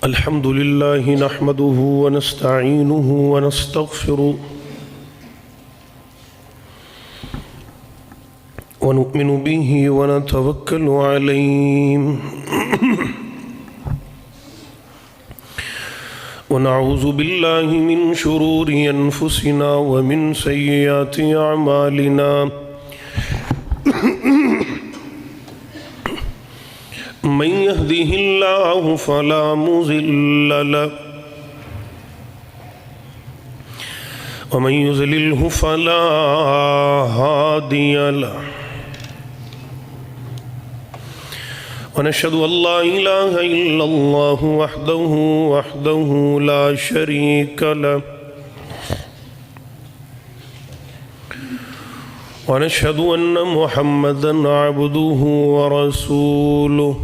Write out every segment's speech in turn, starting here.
الحمد لله نحمده ونستعينه ونستغفره ونؤمن به ونتوكل عليه ونعوذ بالله من شرور أنفسنا ومن سيئات أعمالنا من يهده الله فلا مضل له ومن يضلله فلا هادي له ونشهد أن لا إله إلا الله وحده لا شريك له ونشهد أن محمدًا عبده ورسوله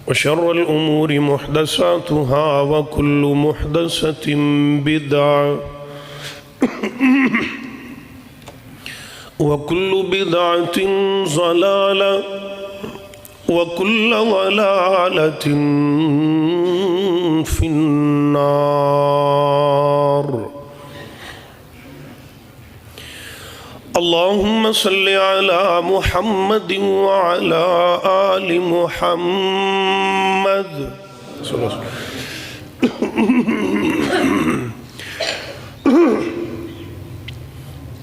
وشر الأمور محدثاتها وكل محدثة بدعة وكل بدعة ضلالة وكل ضلالة في النار. اللهم صل على محمد وعلى آل محمد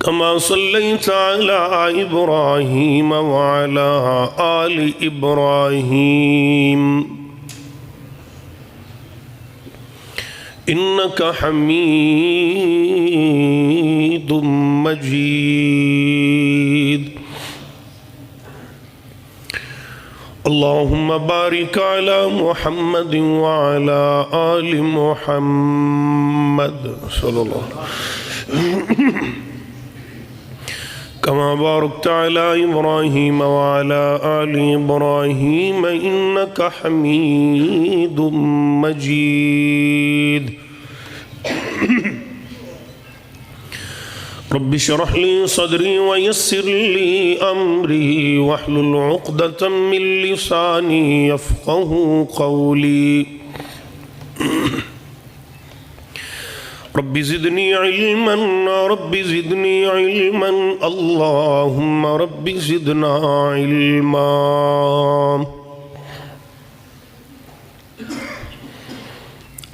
كما صليت على إبراهيم وعلى آل إبراهيم إنك حميد مجيد. اللهم بارك على محمد وعلى آل محمد صلى الله كما باركت على إبراهيم وعلى آل إبراهيم إنك حميد مجيد. رب اشرح لي صدري ويسر لي أمري واحلل عقدة من لساني يفقه قولي. رب زدني علما رب زدني علما اللهم رب زدنا علما.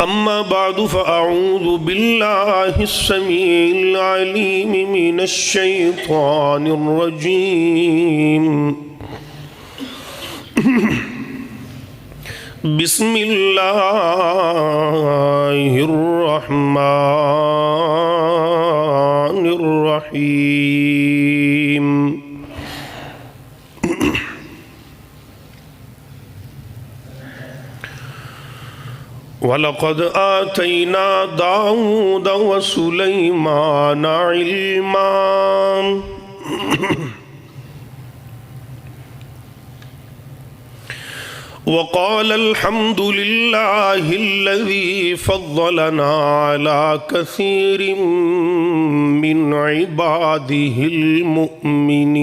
أما بعد فأعوذ بالله السميع العليم من الشيطان الرجيم. بسم الله الرحمن الرحيم. وَلَقَدْ آتَيْنَا دَاوُودَ وَسُلَيْمَانَ عِلْمًا وقال الحمد لله الذي فضلنا على كثير من عباده المؤمنين.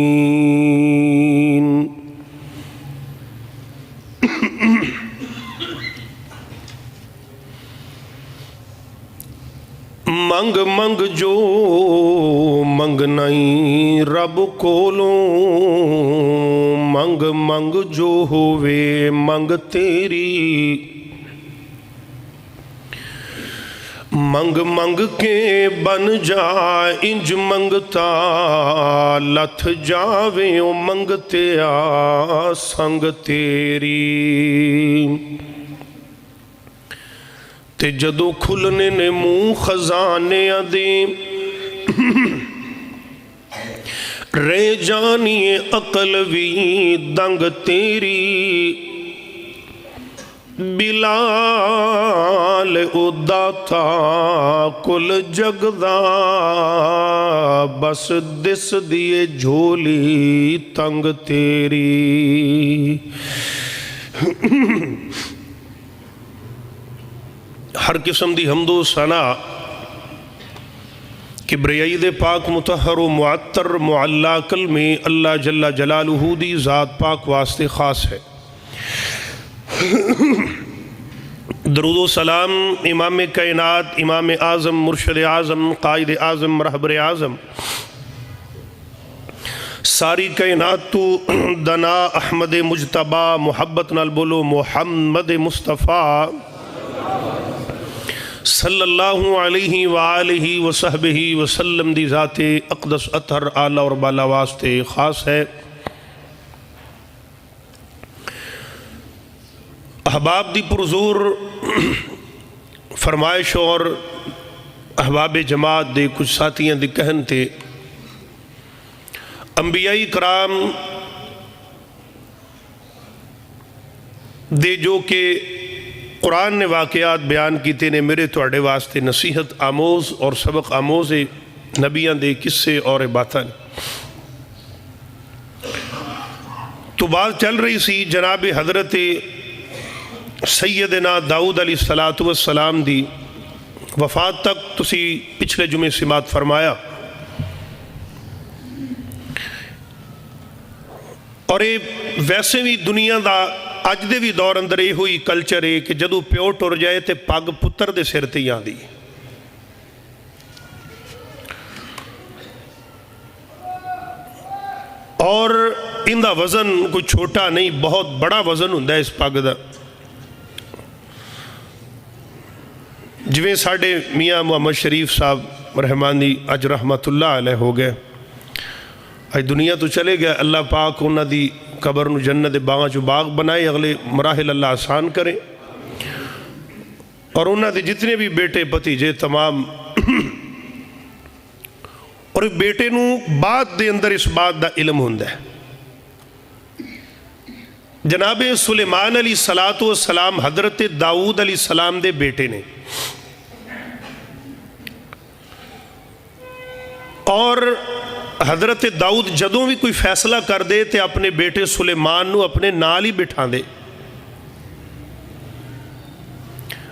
منگ منگ جو منگنائی رب کولوں منگ منگ جو ہووے منگ تیری. منگ منگ کے بن جا انج منگتا لتھ جاوے او منگتے آ سنگ تیری. تے جدو کھلنے نے منہ خزانے دے رہ جانی عقل وی دنگ تیری. بلال ادا تھا کل جگدا بس دس دیے جھولی تنگ تیری. ہر قسم دی حمد و ثنا کبریائی دے پاک مطہر و معطر معلا کلمے اللہ جل جلالہ دی ذات پاک واسطے خاص ہے. درود و سلام امام کائنات، امام اعظم، مرشد اعظم، قائد اعظم، رہبر اعظم، ساری کائنات تو دنا احمد مجتبہ، محبت نال بولو محمد مصطفیٰ صلی اللہ علیہ وآلہ وصحبہ وسلم دی ذات اقدس اطہر اعلیٰ اور بالا واسطے خاص ہے۔ احباب دی پرزور فرمائش اور احباب جماعت دے کچھ ساتھیاں دے کہن تھے، انبیاء کرام دے جو کہ قرآن نے واقعات بیان کیتے نے میرے توڑے واسطے نصیحت آموز اور سبق آموز نبیاں دے قصے اور باتاں۔ تو بات چل رہی سی جناب حضرت سیدنا داؤد علیہ السلام دی وفات تک، تسی پچھلے جمعے سماعت فرمایا، اور ویسے بھی دنیا دا اج دے بھی دور اندر یہ ہوئی کلچر ہے کہ جدو پیو ٹر جائے تے پگ پتر دے سر تے آندی، اور ان دا وزن کوئی چھوٹا نہیں، بہت بڑا وزن ہوندا ہے اس پگ دا۔ جویں ساڑھے میاں محمد شریف صاحب رحمانی اج رحمت اللہ علیہ ہو گئے، اج دنیا تو چلے گئے، اللہ پاک انہاں دی قبر نو جنت باغاں چو باغ بنائے، اگلے مراحل اللہ آسان کرے، اور انہاں دے جتنے بھی بیٹے بھتیجے تمام، اور بیٹے نو بعد دے اندر اس بات دا علم ہوندا ہے۔ جناب سلیمان علیہ السلام حضرت داؤد علیہ السلام دے بیٹے نے، اور حضرت داؤد جدوں بھی کوئی فیصلہ کر دے تے اپنے بیٹے سلیمان نو اپنے نال ہی بٹھا دے،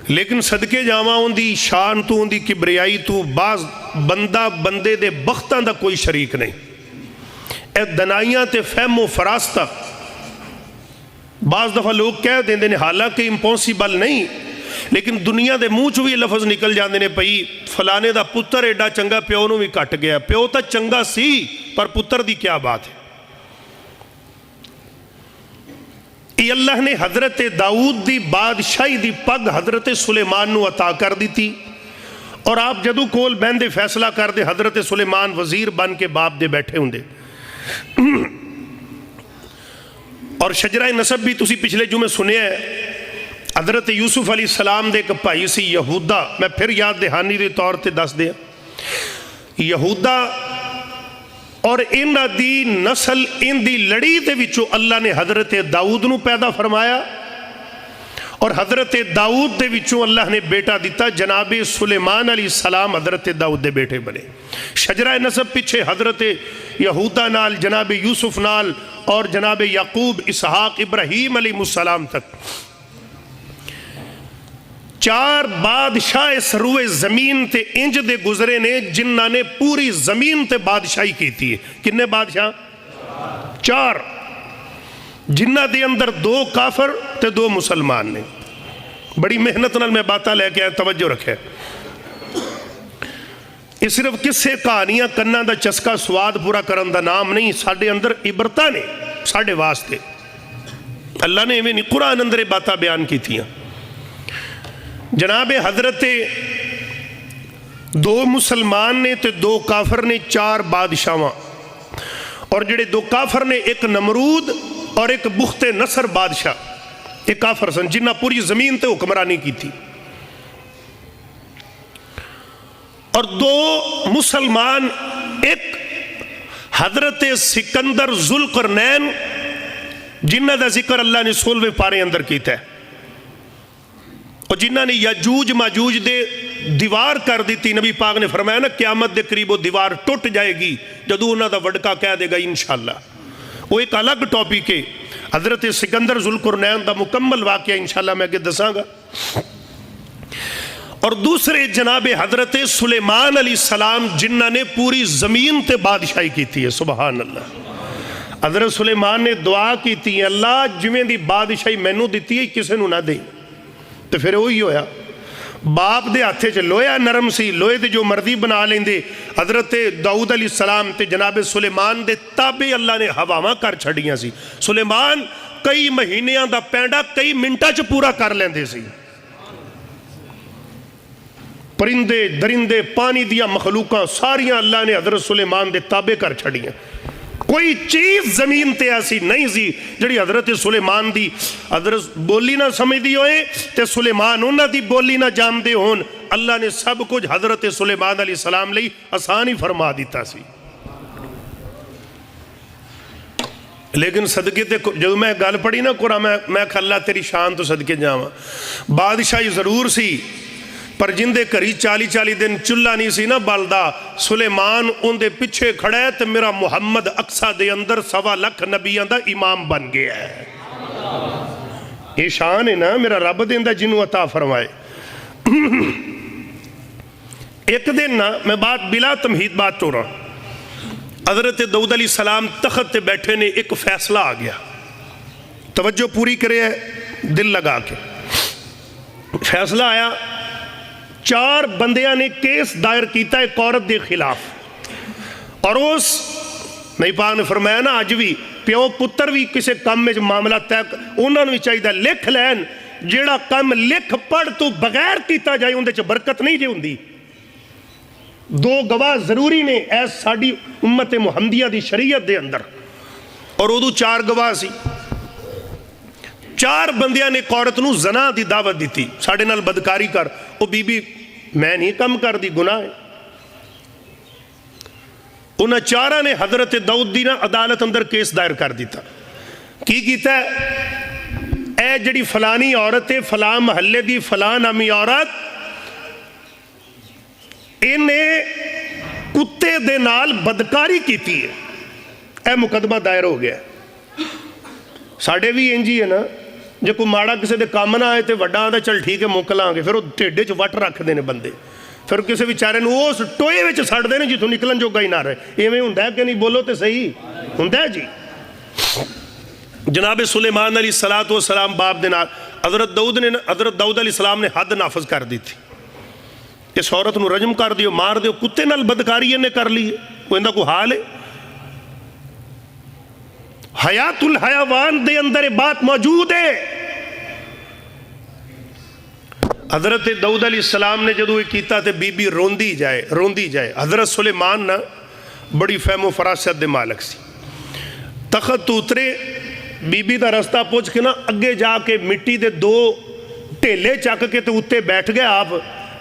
لیکن صدقے جاواں ان دی شان تو ان دی کبریائی تو بعض بندہ بندے دے بختاں دا کوئی شریک نہیں۔ اے دنائیاں تے فہم و فراستہ بعض دفعہ لوگ کہہ دیندے نے، حالانکہ امپاسبل نہیں، لیکن دنیا دے منہ چوں بھی لفظ نکل جاندے نے، پئی فلانے دا پتر ایڈا چنگا پیو نو بھی کٹ گیا، پیو تا چنگا سی پر پتر دی کیا بات ہے۔ یہ اللہ نے حضرت داؤد دی بادشاہی دی پگ حضرت سلیمان نو عطا کر دی تھی، اور آپ جدو کول بہندے فیصلہ کر دے حضرت سلیمان وزیر بن کے باپ دے بیٹھے ہوں دے۔ اور شجرہ نسب بھی تسی پچھلے جمعے سنے ہیں، حضرت یوسف علیہ السلام دے ایک بھائی سی یہودا، میں پھر یاد دہانی دے طور تے دس دیا، یہودا، اور ان دی نسل ان دی لڑی دے وچوں اللہ نے حضرت داؤد نو پیدا فرمایا، اور حضرت داؤد دے وچوں اللہ نے بیٹا دیتا جناب سلیمان علیہ السلام حضرت داؤد دے بیٹے بنے۔ شجرہ نسب پیچھے حضرت یہودا نال، جناب یوسف نال، اور جناب یعقوب، اسحاق، ابراہیم علیہ السلام تک 4 بادشاہ اس روئے زمین تے انج دے گزرے نے جنہاں نے پوری زمین تے بادشاہی کی تھی۔ کتنے بادشاہ؟ 4، جنہاں دے اندر 2 کافر تے 2 مسلمان نے۔ بڑی محنت نال میں باتاں لے کے آئے، توجہ رکھے، یہ صرف کسے کہانیاں کناں دا چسکا سواد پورا کرن دا نام نہیں، ساڑھے اندر عبرتاں نے ساڑھے واسطے، اللہ نے ہمیں قرآن اندر باتاں بیان کی تھیاں۔ جناب حضرت 2 مسلمان نے تے 2 کافر نے، 4 بادشاہاں، اور جڑے 2 کافر نے، ایک نمرود اور ایک بخت نصر بادشاہ، ایک کافر سن جنہ پوری زمین تے حکمرانی کی تھی، اور 2 مسلمان، ایک حضرت سکندر ذوالقرنین جنہ دا ذکر اللہ نے 16ویں پارے اندر کیتا ہے، اور جنہ نے یاجوج ماجوج دے دیوار کر دیتی۔ نبی پاک نے فرمایا نا قیامت دے قریب وہ دیوار ٹوٹ جائے گی جدو انہاں دا وڈکا کہہ دے گا انشاءاللہ، وہ ایک الگ ٹاپک ہے۔ حضرت سکندر ذوالقرنین دا مکمل واقعہ انشاءاللہ میں دساں گا۔ اور دوسرے جناب حضرت سلیمان علیہ السلام جنہ نے پوری زمین تے بادشاہی کی تھی، سبحان اللہ۔ حضرت سلیمان نے دعا کی تھی اللہ جویں دی بادشاہی مینوں دتی ہے کسے نوں نہ دے، تو پھر وہی ہویا باپ دے ہاتھے چ لوہا نرم سی، لوہے تے جو مرضی بنا لیندے۔ حضرت داؤد علیہ السلام تے جناب سلیمان دے تابع اللہ نے ہواواں کر چھڑیاں سی، سلیمان کئی مہینیاں دا پینڈا کئی منٹاں چ پورا کر لیندے سی، پرندے درندے پانی دیا مخلوقاں ساریاں اللہ نے حضرت سلیمان دے تابع کر چھڑیاں، کوئی چیز زمین تے ایسی نہیں سی جڑی حضرت سلیمان دی حضرت بولی نہ سمجھ دی ہوئے تے سلیمان انہاں دی بولی نہ جان دے ہون، اللہ نے سب کچھ حضرت سلیمان علیہ السلام لئی آسان ہی فرما دیتا سی۔ لیکن صدقے تے جب میں گل پڑھی نا قرآن میں کہ اللہ تیری شان تو صدقے جاواں، بادشاہی ضرور سی پر جن دے کری 40 دن چلہ نہیں سی نا بلدا، سلیمان ان دے پیچھے کھڑا ہے تو میرا محمد اقصہ دے اندر 1.25 لاکھ نبیوں دا امام بن گیا ہے۔ یہ شان ہے نا میرا رب دیندہ جنوں عطا فرمائے۔ ایک دن نا میں بات بلا تمہید بات تو رہا، حضرت داؤد علیہ السلام تخت تے بیٹھے نے، ایک فیصلہ آ گیا، توجہ پوری کرے ہے دل لگا کے۔ فیصلہ آیا 4 بندیاں نے کیس دائر کیتا ایک عورت دے خلاف، اور اس نبی پاک نے فرمایا نا اج بھی پیو پتر بھی کسے کام میں معاملہ طے انہوں نے چاہیے لکھ لین، جیڑا کام لکھ پڑھ تو بغیر کیتا جائے اندے چ برکت نہیں جے ہوندی۔ 2 گواہ ضروری نے ایس ساڈی امت محمدیہ دی شریعت دے اندر، اور ادو 4 گواہ سی۔ 4 بندیاں نے عورت نو زنا دی دعوت دیتی، ساڑھے نال بدکاری کر، او بی بی میں نہیں کم کر دی گناہ ہے۔ انہاں 4 نے حضرت داؤد دی نا عدالت اندر کیس دائر کر دیتا، کی کیتا ہے اے جڑی فلانی عورت ہے فلاں محلے دی فلاں نامی عورت انہیں کتے دے نال بدکاری کیتی ہے، اے مقدمہ دائر ہو گیا۔ ساڑھے بھی انجی ہے نا جو کوئی ماڑا کسے دے کام نہ آئے تے وڈا آدھا چل ٹھیک ہے موکلان گے، پھر وہ ٹیڈے چ وٹ رکھ دینے بندے، پھر کسے بیچارے نو اس ٹوئے وچ سڑ دینے جتوں نکلن جو گئی نہ رہے، ایویں ہوندا ہے کہ نہیں بولو تے صحیح ہوندا ہے جی۔ جناب سلیمان علیہ السلام باپ دے نال حضرت داؤد علیہ السلام نے حد نافذ کر دی تھی، اس عورت نو رجم کر دیو مار دیو، کتے نال بدکاری انہیں کر لی ہے، کوئی اندہ کو حال ہے؟ حیات الحیوان دے اندر بات موجود ہے۔ حضرت داؤد علیہ السلام نے جدو یہ کیتا تے بی بی روندی جائے۔ حضرت سلیمان نا بڑی فہم و فراست دے مالک سی، تخت اترے بی بی دا رستہ پوچھ کے نا اگے جا کے مٹی دے 2 ٹھیلے چک کے تے اتے بیٹھ گئے آپ،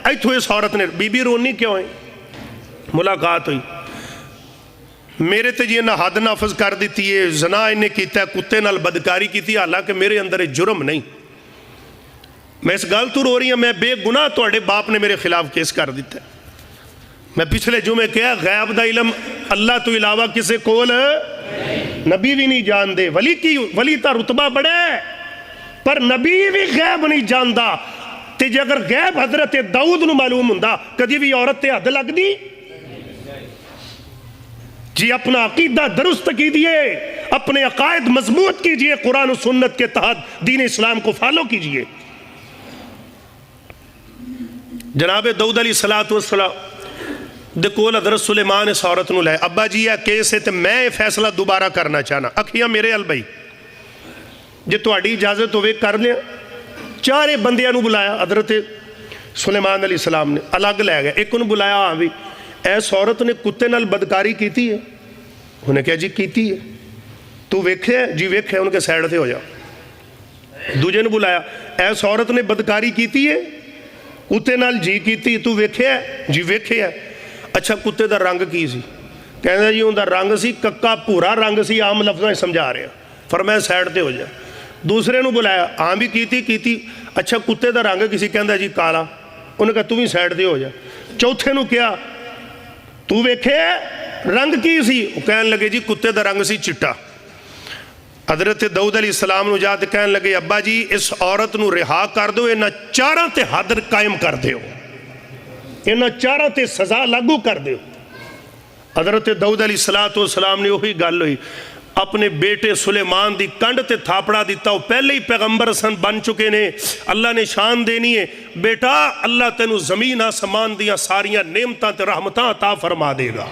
ایتھو اس عورت نے بی بی رونی کیوں ہے؟ ملاقات ہوئی، میرے تے جی انہاں حد نافذ کر دیتی ہے، زنا انہیں کیتا ہے، کتے نال بدکاری کیتی ہے، حالانکہ میرے اندر جرم نہیں، میں اس گل تو رو رہی ہوں، میں بے گناہ توڑے باپ نے میرے خلاف کیس کر دیتا ہے۔ میں پچھلے جمعے کہا غیب دا علم اللہ تو علاوہ کسے کول نبی بھی نہیں جان دے، ولی تا رتبہ بڑے پر نبی بھی غیب نہیں جاندہ، تے جے اگر غیب حضرت داؤد نو معلوم ہوندا کدی بھی عورت تے حد لگ دی؟ جی اپنا عقیدہ درست کیجئے، اپنے عقائد مضبوط کیجئے، قرآن و سنت کے تحت دین اسلام کو فالو کیجئے۔ جناب داؤد علیہ السلام دے کول حضرت سلیمان اس عورت نو لائے، ابا جی یہ کیس ہے تے میں یہ فیصلہ دوبارہ کرنا چاہنا، اکھیاں میرے البئی جے تواڈی اجازت ہوئے کر لیا۔ 4 بندیاں نو بلایا حضرت سلیمان علیہ السلام نے، الگ لے گئے، ایک انہوں بلایا ہاں بھی ایس عورت نے کتے نال بدکاری کیتی ہے، انہیں کہا جی کیتی ہے، تو ویکھے ہے؟ جی ویکھے، ان کے سائڈ تھے ہو جا۔ دوجے نے بلایا ایس عورت نے بدکاری کیتی ہے، کتے نال جی کیتی، تو ویکھے ہے؟ جی ویکھے ہے۔ اچھا کتے دا رنگ کی سی؟ کہنے جی ان دا رنگ سی ککا پورا رنگ سی، عام لفظیں سمجھا رہے ہیں، فرمایا سائڈ تے ہو جا۔ دوسرے نو بلایا ہاں بھی کیتی، اچھا کتے دا رنگ کسی کہندا جی کالا، انہوں نے کہا تو بھی سائڈ تے ہو جا۔ چوتھے نو کیا تو ویکھے رنگ کی سی؟ وہ کہنے لگے جی کتے دا رنگ سی چٹا۔ حضرت داؤد علیہ السلام نو جا تے کہنے لگے ابا جی اس عورت نو رہا کر دو، انہاں 4 تے حد قائم کر دیو، انہاں 4 تے سزا لاگو کر دیو۔ حضرت داؤد علیہ السلام نے وہی گل ہوئی، اپنے بیٹے سلیمان دی کنڈ تے تھاپڑا دیتا، وہ پہلے ہی پیغمبر سن بن چکے نے، اللہ نے شان دینی ہے، بیٹا اللہ تینوں زمین آسمان دیا ساریاں نعمتاں تے رحمتاں عطا فرما دے گا۔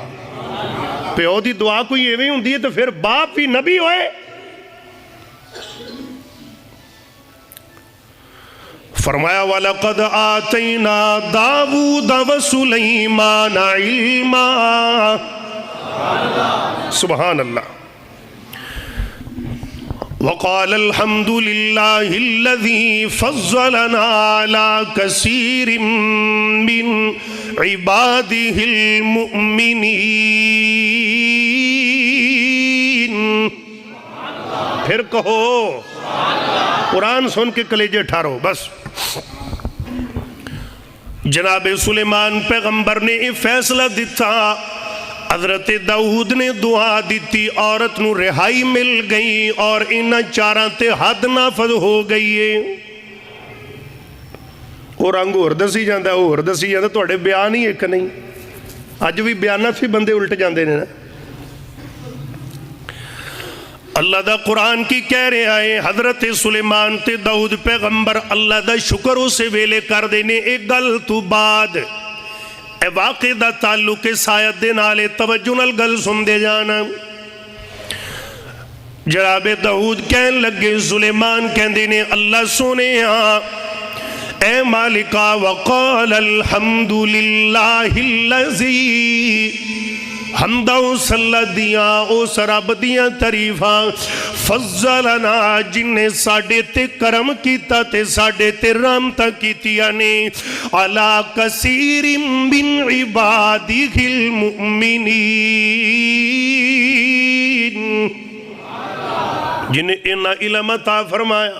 پیو دی دعا کوئی ایویں ہوندی ہے تو پھر باپ بھی نبی ہوئے۔ فرمایا وَلَقَدْ آتَيْنَا دَاوُودَ وَسُلَيْمَانَ عِلْمًا، سبحان اللہ۔ وقال الحمد لله الذي فضلنا على كثير من عباده المؤمنين۔ پھر کہو قرآن سن کے کلیجے ٹھارو بس۔ جناب سلیمان پیغمبر نے یہ فیصلہ دیتا، حضرت داؤد نے دعا دیتی، عورت نو رہائی مل گئی اور انہ چاراں تے حد نافذ ہو گئی ہے۔ اور رنگ اور دسی جاندہ اور دسی جاندہ، توڑے بیان ہی ایک نہیں، آج بھی بیانات بھی بندے الٹ جاندے نے نا۔ اللہ دا قرآن کی کہہ رہے آئے حضرت سلیمان تے داؤد پیغمبر اللہ دا شکر اسے ویلے کر دینے۔ ایک گل تو بعد اے واقع دا تعلق سایت دے نالے توجہ نال گل سن دے جانا۔ جناب داؤد کہن لگے، سلیمان کہن دینے اللہ سونے اے مالکا وقال الحمدللہ الذی، حمدہ و صلی دیاں او سراب دیاں تعریفاں، فضلنا جن نے ساڑے تے کرم کیتا تے ساڑے تے رحمتہ کیتیا نے، علا کثیر من عبادہ المؤمنین، جنہیں انہا علم عطا فرمایا،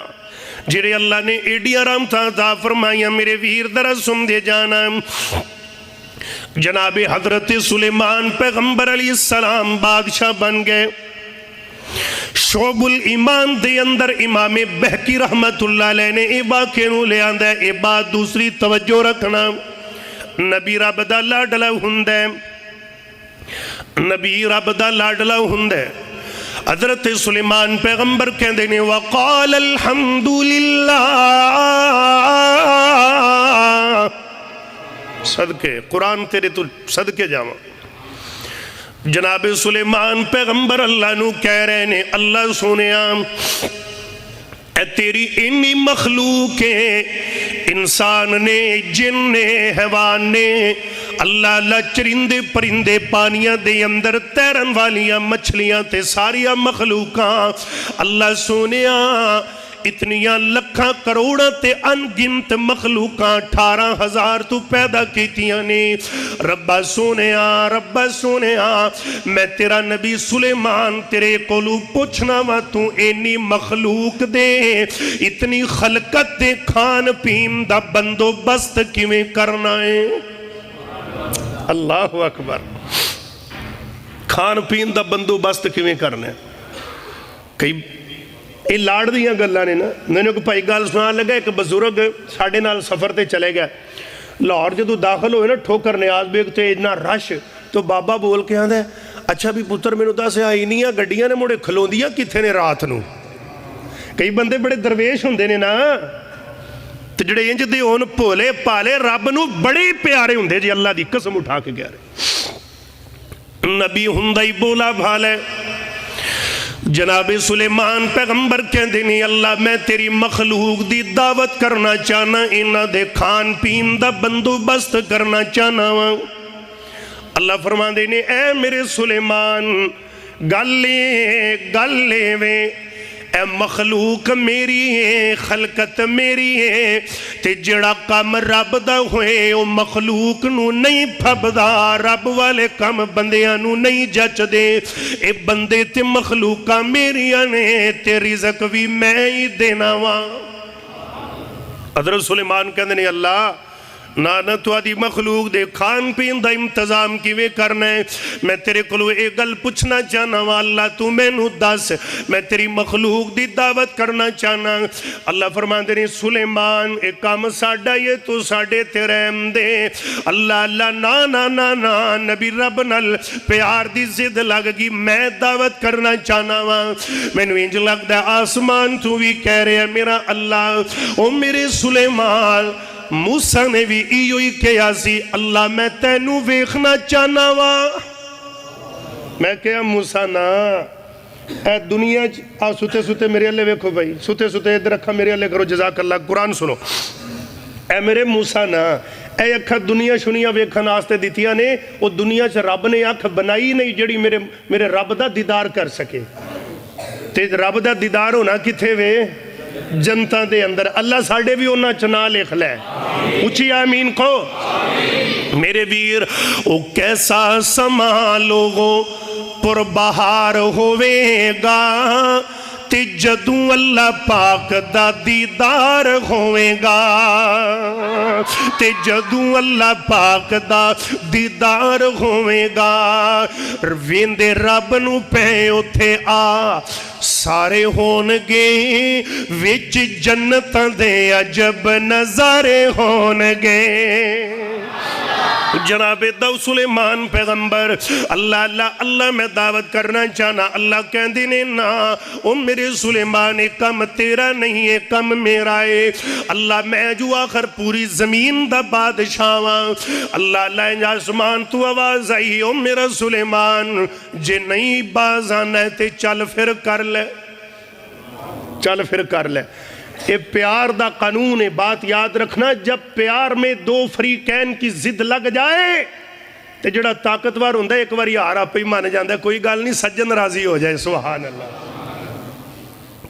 جنہیں اللہ نے ایڈیا رحمتہ عطا فرمایا۔ میرے ویر درس سن دے جانا، جناب حضرت سلیمان پیغمبر علیہ السلام بادشاہ بن گئے۔ شعب الایمان دے اندر امام بہقی رحمت اللہ علیہ نے اے واقعے نو لے آندہ ہے۔ اے بات دوسری توجہ رکھنا، نبی رب دا لاڈلا ہندے، نبی رب دا لاڈلا ہندے۔ حضرت سلیمان پیغمبر کہندے نے وقال الحمدللہ، صدقے قرآن تیرے تو صدقے جاواں۔ جناب سلیمان پیغمبر اللہ نو کہہ رہے نے اللہ سونیا اے تیری انی مخلوق ہے، انسان نے، جن نے، حیوان نے، اللہ اللہ چرندے پرندے پانیاں دے اندر تیرن والیاں مچھلیاں تے ساریاں مخلوقاں، اللہ سونیا اتنیاں لکھاں کروڑاں تے انگنت مخلوقاں 18,000 تو پیدا کیتیاں نے۔ ربا سونیا میں تیرا نبی سلیمان تیرے کولو پوچھنا وا تو اینی مخلوق دے اتنی خلقت دے کھان پین دا بندوبست کیویں کرنا ہے؟ اللہ اکبر، کھان پین دا بندوبست کیویں کرنا ہے؟ کئی یہ لاڑ دیاں گلاں نے نا۔ میں نے کوئی بھائی گل سنان لگا، ایک بزرگ ساڑھے نال سفر تے چلے گیا، لاہور جدو داخل ہوئے نا ٹھوکر نیاز بیگ تے اتنا رش، تو بابا بول کے آندہ ہے اچھا بھی پتر میں نے دس آئینیاں گڈیاں نے موڑے کھلوندیاں کتھے نے رات نو۔ کئی بندے بڑے درویش ہوندے نے نا، تو جڑے انج دے ہون پولے پالے رب نو بڑے پیارے ہوندے جی، اللہ دی قسم اٹھا کے گیا رہے۔ نبی ہندائی بولا بھالے، جناب سلیمان پیغمبر کہندے نہیں اللہ میں تیری مخلوق دی دعوت کرنا چاہنا، انہاں دے کھان پین دا بندوبست کرنا چاہنا۔ اللہ فرماندے نے اے میرے سلیمان گل لے وے، اے مخلوق میری ہے، خلقت میری ہے، تے جڑا کام رب دا ہوئے او مخلوق نو نہیں پھبدا، رب والے کام بندیاں نو نہیں جچ دے، اے بندے تے مخلوقاں میریاں نے، تے رزق بھی میں ہی دینا وا۔ حضرت سلیمان کہندے نے اللہ نہ تہاڈی مخلوق دے کھان پین دا انتظام کیویں کرنا ہے. میں تیرے کولوں اے گل پوچھنا چاہنا وا اللہ تو مینوں دس, میں تیری مخلوق دی دعوت کرنا چاہنا. اللہ فرماندے نے سلیمان اے کام ساڈا یہ تو ساڈے تے رحم دے. اللہ نا نبی رب نال پیار دی ضد لگ گئی, میں دعوت کرنا چاہنا وا. مینوں انج لگدا ہے آسمان تو بھی کہہ رہے میرا اللہ او میرے سلیمان موسیٰ نے بھی ایو ہی کہا سی اللہ میں تینوں ویکھنا چاہنا وا. میں کہا موسیٰ نا اے دنیا ستے ستے میرے اللہ ویکھو بھائی, ستے ستے ادھر رکھا میرے اللہ کرو, جزاک اللہ. قرآن سنو. اے میرے موسیٰ نا اے اکھا دنیا شنیا ویکھن آستے دیتیاں نے, وہ دنیا سے رب نے اکھ بنائی نہیں جڑی میرے رب دا دیدار کر سکے. تے رب دا دیدار ہونا کتھے وے جنتا دے اندر. اللہ ساڑھے بھی ہونا چنا لکھ لے. اچھی آمین کو. میرے ویر او کیسا سما لوگوں پر بہار ہوئے گا تے جدوں اللہ پاک دا دیدار ہوئے گا, تے جدوں اللہ پاک دا دیدار ہوئے گا. ویندے رب نو پہ اتھے آ سارے ہونگے وچ جنتاں دے عجب نظارے ہونگے. جناب دو سلیمان پیغمبر اللہ میں دعوت کرنا چاہنا. اللہ کہندے نے نا او میرے سلیمان کم تیرا نہیں ہے کم میرا ہے. اللہ میں جو آخر پوری زمین دا بادشاہ ہاں. اللہ آسمان تو آواز آئی او میرا سلیمان جے نہیں باز آنا ہے تے چل پھر کر لے, چل پھر کر لے. یہ پیار دا قانون ہے. بات یاد رکھنا جب پیار میں دو فریقین کی ضد لگ جائے تو جڑا طاقتور ہوندہ ایک باری ہارا پہ ہی مان جاندہ کوئی گل نہیں, سجن راضی ہو جائے. سبحان اللہ.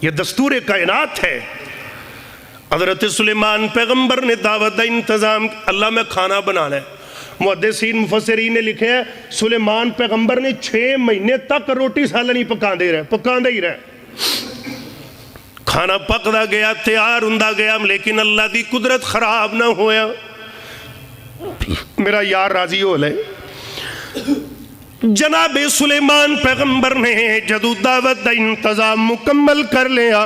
یہ دستور کائنات ہے. حضرت سلیمان پیغمبر نے دعوت دا انتظام. اللہ میں کھانا بنانا ہے. محدثین مفسرین نے لکھے ہیں سلیمان پیغمبر نے 6 مہینے تک روٹی سالہ نہیں پکاندے ہی رہے. کھانا پکدا گیا, تیار ہوندا گیا, لیکن اللہ دی قدرت خراب نہ ہویا. میرا یار راضی ہو لے. جناب سلیمان پیغمبر نے جدو دعوت دا انتظام مکمل کر لیا,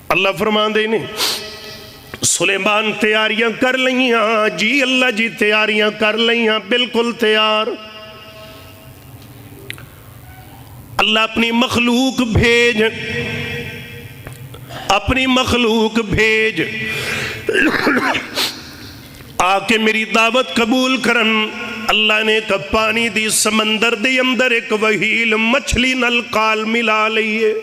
اللہ فرمان دے نے سلیمان تیاریاں کر لیاں. جی اللہ جی تیاریاں کر لیاں, بالکل تیار. اللہ اپنی مخلوق بھیج آکے میری دعوت قبول کرن. اللہ نے ایک پانی دی سمندر دے اندر ایک وحیل مچھلی نلقال ملا لئیے.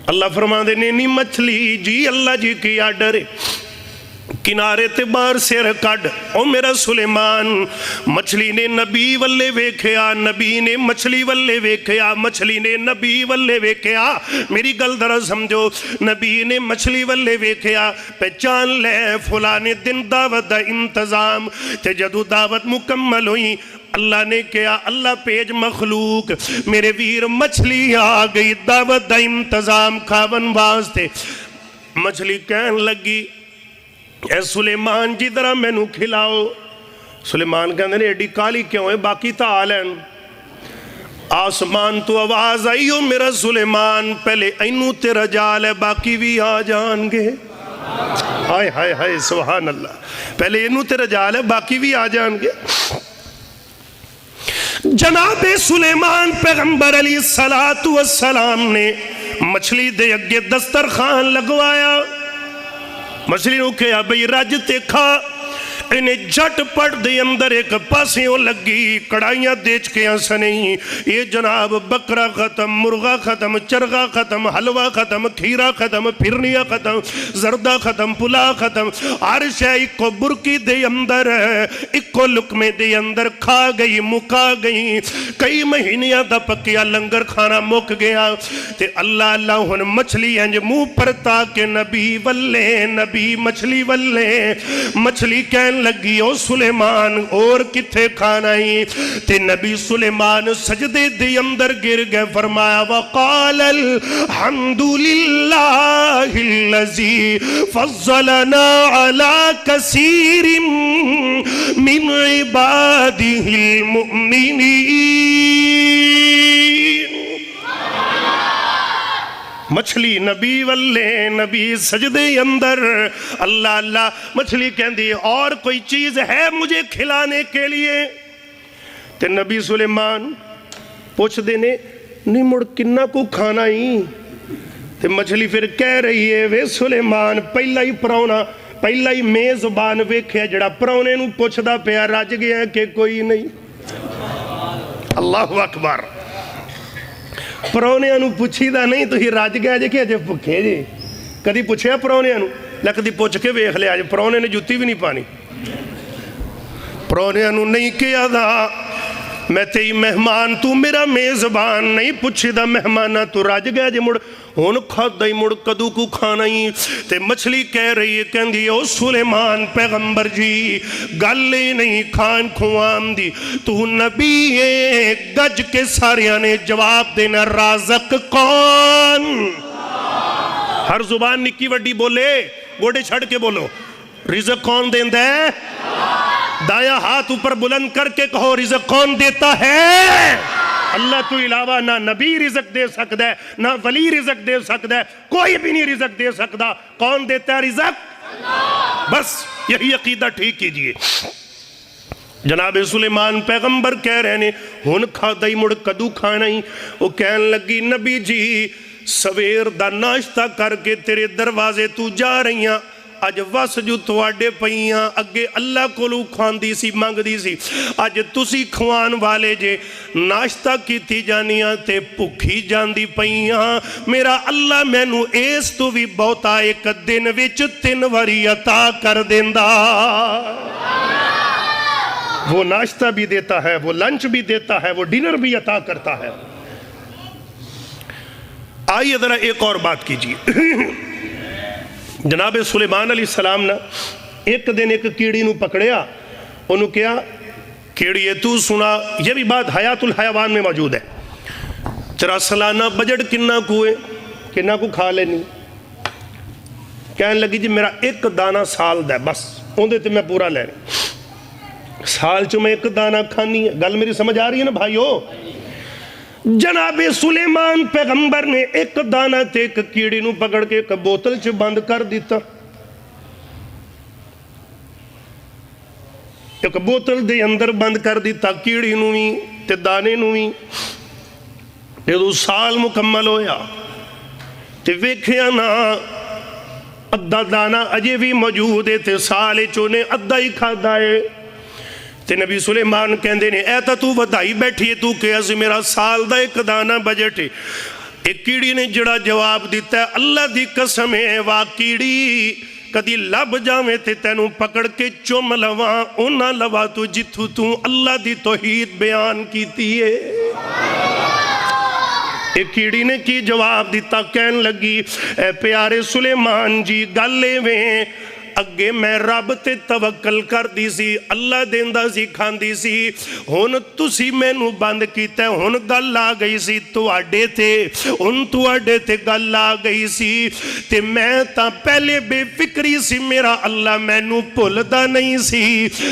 اللہ فرما دے نہیں مچھلی جی اللہ جی کی آڈر کنارے تے بار سیر کڈ. او میرا سلیمان مچھلی نے نبی والے ویکھیا, نبی نے مچھلی والے ویکھیا, مچھلی نے نبی والے ویکھیا. میری گل ذرا سمجھو, نبی نے مچھلی والے ویکھیا, پہچان لے فلانے دن دعوت دا انتظام. تے جدو دعوت مکمل ہوئی اللہ نے کہا اللہ پیج مخلوق. میرے ویر مچھلی آ گئی دعوت دا انتظام کھاون واسطے. مچھلی کہن لگی اے سلیمان جی ذرا مینوں کھلاؤ. سلیمان کہندے نے ایڈی کالی کیوں ہے, باقی تا آلین. آسمان تو آواز آئی ہو میرا سلیمان پہلے اینو تیرا جال ہے باقی بھی آ جان گے. ہائے ہائے ہائے سبحان اللہ. پہلے اینو تیرا جال ہے باقی بھی آ جان گے. جناب سلیمان پیغمبر علیہ السلام نے مچھلی دے اگے دسترخوان لگوایا. مچھلی نو کہا بھئی رج تے کھا. انہیں جھٹ پٹ دے اندر ایک پاسیوں لگی, کڑائیاں دیچکیاں سنیں. یہ جناب بکرا ختم, مرغا ختم, چرغا ختم, حلوہ ختم, کھیرا ختم, پھرنیا ختم, زردہ ختم, پلا ختم. عرش ہے ایک کو برکی دے اندر, ایک کو لکمے دے اندر کھا گئی مکا گئی. کئی مہینیاں دا پکیا لنگر کھانا مک گیا. تے اللہ ہن مچھلی انج منہ پر تاکہ نبی ولے, نبی مچھلی ولے. مچھلی کہن لگی او سلیمان اور کتھے کھانا ہی. تے نبی سلیمان سجدے دے اندر گر گئے, فرمایا وقال الحمدللہ الذی فضلنا علی کثیر من عبادہ المؤمنین. مچھلی نبی والے نبی سجدے اندر اللہ اللہ. مچھلی کہندی اور کوئی چیز ہے مجھے کھلانے کے لیے؟ تے نبی سلیمان پوچھ دینے نہیں مڑ کنہ کو کھانا ہی. تے مچھلی پھر کہہ رہی ہے وے سلیمان پہلا ہی پراؤنا پہلا ہی میزبان ویکھیا جڑا پراؤنے نو پوچھدا پیا رج گیا کہ کوئی نہیں. اللہ اکبر. پراؤنیاں نو پوچھی دا نہیں تو ہی رج گیا جے کہ اجے بھکھے جے. کدی پوچھیا پراؤنیاں نو؟ لکدی پوچھ کے ویکھ لیا جے پراؤنے نے جُتی بھی نہیں پانی. پراؤنیاں نو نہیں کیا دا میں تیری مہمان تو میرا میزبان نہیں پوچھی دا مہمانہ تو رج گیا جے مڑ ہون کھادا ہی مڑ کدو کو کھانا ہی. تے مچھلی کہہ رہی ہے کہندی او سلیمان پیغمبر جی گلے نہیں کھان کھوام دی تو نبی ہے گج کے ساریاں نے جواب دینا رازق کون؟ ہر زبان نکی وڈی بولے گوڑے چھڑ کے بولو رزق کون دیندہ ہے؟ دایا ہاتھ اوپر بلند کر کے کہو رزق کون دیتا ہے؟ اللہ تو علاوہ نہ نبی رزق دے سکتا ہے نہ ولی رزق دے سکتا ہے کوئی بھی نہیں رزق دے سکتا. کون دیتا ہے رزق؟ بس یہی عقیدہ ٹھیک کیجئے. جناب سلیمان پیغمبر کہہ رہے ہیں ہن کھادا ہی مڑ کدو کھانا ہی. وہ کہن لگی نبی جی سویر دا ناشتہ کر کے تیرے دروازے تو جا رہی ہیں اج وس جو تواڈے پئیاں اگے اللہ کولو کھاندی سی منگ دی سی اج تسی کھوان والے جے ناشتہ کیتی جانیاں تے بھکھی جاندی پئیاں. میرا اللہ مینوں اس تو بھی بہتا ایک دن وچ 3 واری عطا کر دیندا. وہ ناشتہ بھی دیتا ہے وہ لنچ بھی دیتا ہے وہ ڈنر بھی عطا کرتا ہے. آئیے ذرا ایک اور بات کیجیے. جناب سلیمان علیہ السلام نے ایک دن ایک کیڑی نو پکڑیا انہوں کیا کیڑیے تو سنا. یہ بھی بات حیات الحیوان میں موجود ہے. تیرا سالانہ بجٹ کنہ کو ہے کنہ کو کھا لینی؟ کہنے لگی جی میرا ایک دانہ سال دا بس اوندے تے میں پورا لے سال چو میں ایک دانہ کھانی ہے. گل میری سمجھ آ رہی ہے نا بھائیو؟ جناب سلیمان پیغمبر نے ایک دانہ تے ایک کیڑی نو پکڑ کے ایک بوتل چ بند کر دیتا. ایک بوتل دے اندر بند کر دیتا کیڑی نو ہی تے دانے نو ہی. جدو سال مکمل ہویا تے ویکھیا نا ادھا دانہ اجے بھی موجود ہے تے سال چونے ادھا ہی کھادا ہے. تے نبی سلیمان کہندے نے اے تا تو ودائی بیٹھی ہے تو کہ از میرا سال دا ایک دانہ بجٹ ہے. ایک کیڑی نے جڑا جواب دیتا ہے اللہ دی قسم ہے وا کیڑی کدی لب جاویں تے تینوں پکڑ کے چوم لواں اونا لوا تو جتھو تو اللہ دی توحید بیان کیتی ہے. ایک کیڑی نے کی جواب دیتا کہن لگی اے پیارے سلیمان جی گلے میں اگے میں رب تے توکل کر دی سی اللہ دیندہ سی کھاندی سی ہن تسی میں نو بند کیتا ہے ہن گل آ گئی سی تواڈے تے گل آ گئی سی تے میں تا پہلے بے فکری سی میرا اللہ میں نو بھولدا نہیں سی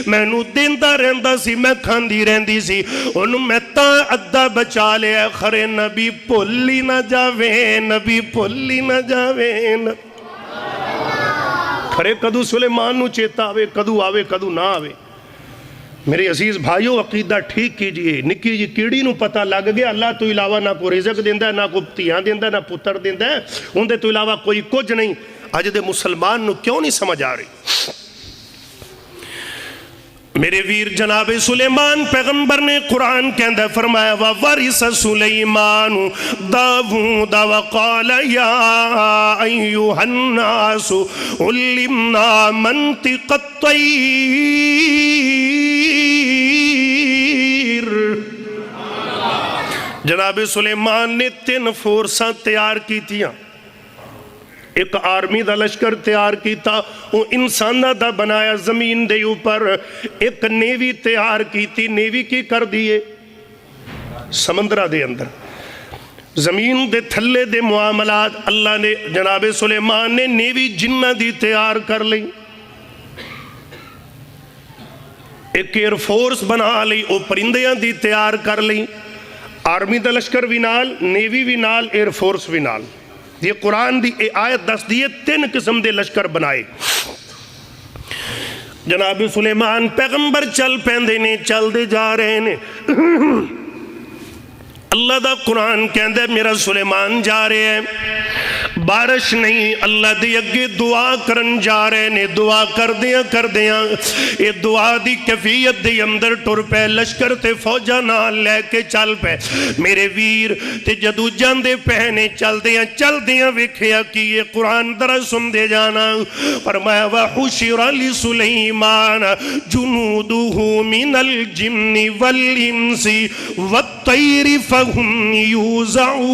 میں نو دیندہ رہندا سی میں کھاندی رہندی سی ہن میں تا ادھا بچا لیا خرے نبی بھولی نہ جاویں کھرے کدو سلیمان نو چیتا آوے کدو نہ آوے. میرے عزیز بھائیو عقیدہ ٹھیک کیجئے. نکی جی کیڑی نو پتہ لگ گیا اللہ تو علاوہ نہ کوئی رزق دیندہ ہے نہ کوئی تیاں دیندہ ہے نہ پتر دیندہ ہے اندے تو علاوہ کوئی کچھ نہیں. اج دے مسلمان نو کیوں نہیں سمجھ آ رہی؟ میرے ویر جناب سلیمان پیغمبر نے قرآن کے اندر فرمایا وَوَرِثَ سُلَيْمَانُ دَاوُودَ وَقَالَ يَا أَيُّهَا النَّاسُ عُلِّمْنَا مَنْطِقَ الطَّيْرِ. جناب سلیمان نے 3 فورساں تیار کی تیاں. ایک آرمی دا لشکر تیار کیتا وہ انسانہ دا بنایا زمین دے اوپر. ایک نیوی تیار کیتی. نیوی کی کر دیئے سمندرہ دے اندر. زمین دے تھلے دے معاملات اللہ نے جناب سلیمان نے نیوی جنہ دی تیار کر لی، ایک ایئر فورس بنا لی، او پرندیاں دی تیار کر لی، آرمی دا لشکر بھی نال، نیوی بھی نال، ایئر فورس بھی نال۔ یہ قرآن دی آیت دس دیئے 3 قسم دے لشکر بنائے۔ جناب سلیمان پیغمبر چل پیندے نے، چل دے جا رہے نے، اللہ دا قرآن کہندے میرا سلیمان جا رہے ہیں، بارش نہیں، اللہ دے اگے دعا کرن جا رہے نے، دعا کر دیاں اے دعا دی کیفیت دے اندر ٹر پے، لشکر تے فوجا نال لے کے چل پے، میرے ویر تے جدو جاندے پہنے چل دیاں ویکھیا کہ یہ قرآن درہ سن دے جانا، فرمایا وَحُشِرَ لِسُلَيْمَانَ جُنُودُهُ مِنَ الْجِنِّ وَالْإِنسِ وَالطَّيْرِ فَهُمْ يُوزَعُونَ۔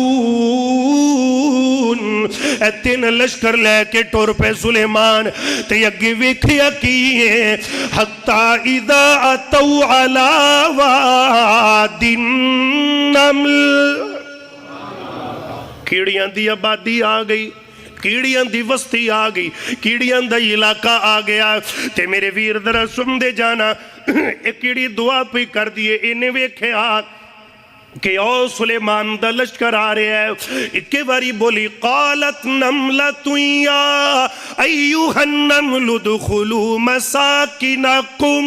اے 3 لشکر لے کے ٹور پہ سلیمان تے اگے ویکھیا کیے، حَتَّى إِذَا أَتَوْا عَلَى وَادِ النَّمْلِ، کیڑیاں دی آبادی آ گئی، کیڑیاں دی وسطی آ گئی، کیڑیاں دا علاقہ آ گیا، تے میرے ویر درہ سن دے جانا، ایک کیڑی دعا پہ کر دیئے، انہیں ویکھیا کہ او سلیمان دا لشکر آ رہے ہیں، ایک باری بولی قالت نملۃ یا ایھا النمل ادخلوا مساکنکم،